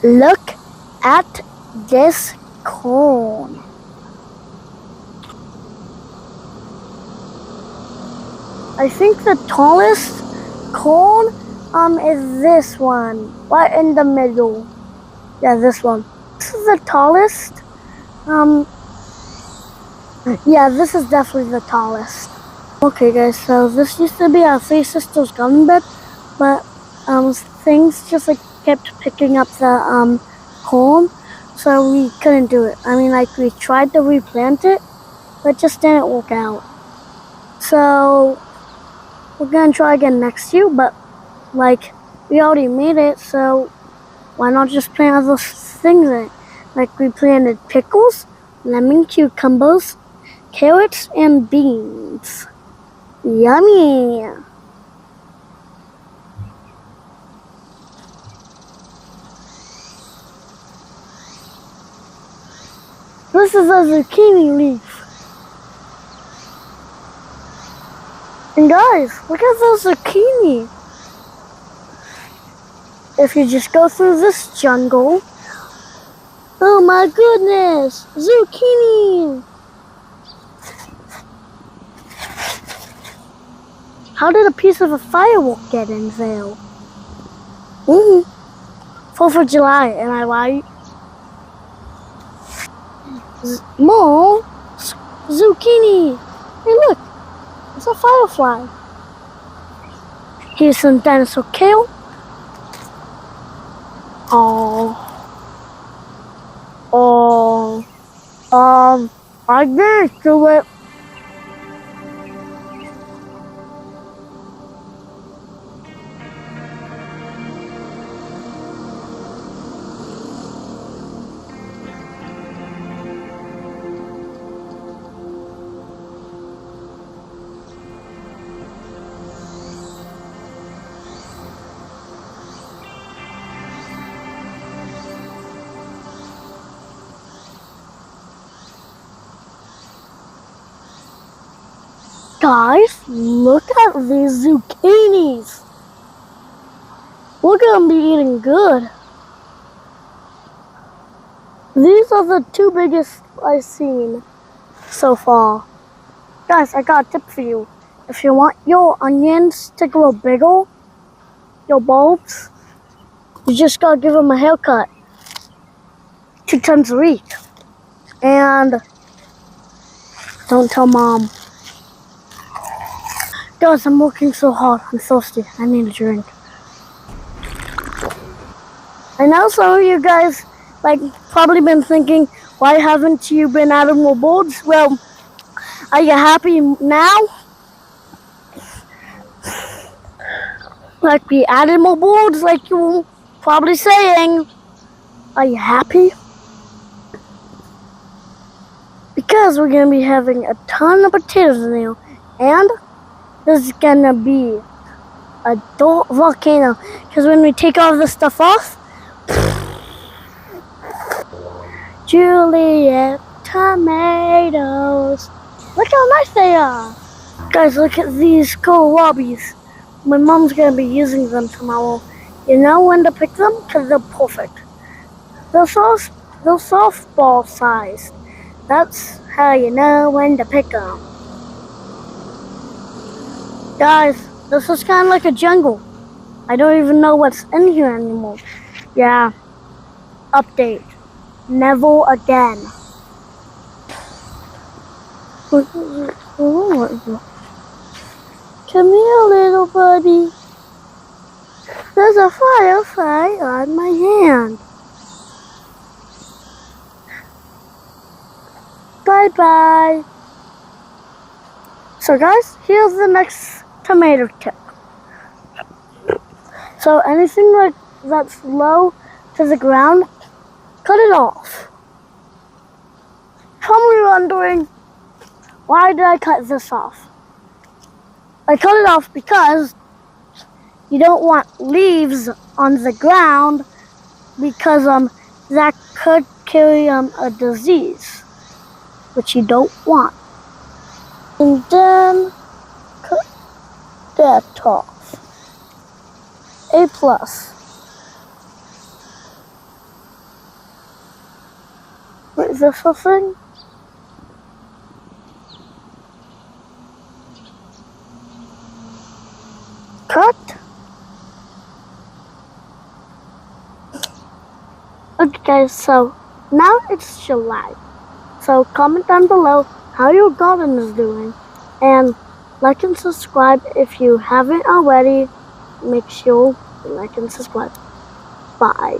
Look at this cone. I think the tallest cone is this one, right in the middle. Yeah, this one. This is the tallest. Yeah, this is definitely the tallest. Okay, guys, so this used to be our three sisters' garden bed, but things just like kept picking up the corn, so we couldn't do it. I mean, like we tried to replant it, but it just didn't work out. So we're gonna try again next year, but like we already made it, so why not just plant other things in it? Like we planted pickles, lemon, cucumbers, carrots, and beans. Yummy! This is a zucchini leaf. And guys, look at those zucchini. If you just go through this jungle, oh my goodness, zucchini! How did a piece of a firework get in there? 4th of July, am I right? More zucchini! Hey look, it's a firefly. Here's some dinosaur kale. I didn't do it. Guys, look at these zucchinis. We're gonna be eating good. These are the two biggest I've seen so far. Guys, I got a tip for you. If you want your onions to grow bigger, your bulbs, you just gotta give them a haircut. 2 times a week. And don't tell mom. Guys, I'm working so hard. I'm thirsty. I need a drink. I know some of you guys probably been thinking, why haven't you been adding more boards? Well, are you happy now? Like we added more boards, like you were probably saying. Are you happy? Because we're gonna be having a ton of potatoes in there, and there's gonna be a volcano. Because when we take all this stuff off, Juliet tomatoes. Look how nice they are. Guys, look at these kohlrabis. My mom's gonna be using them tomorrow. You know when to pick them? Because they're perfect. They're softball sized. That's how you know when to pick them. Guys, this is kind of like a jungle. I don't even know what's in here anymore. Yeah. Update. Never again. Come here, little buddy. There's a firefly on my hand. Bye-bye. So guys, here's the next tomato tip. So anything that's low to the ground, cut it off. Probably wondering, why did I cut this off? I cut it off because you don't want leaves on the ground because that could carry a disease, which you don't want. And then cut that off. 8+. Is this a thing? Correct? Okay guys, so now it's July. So comment down below how your garden is doing. And like and subscribe if you haven't already. Make sure you like and subscribe. Bye.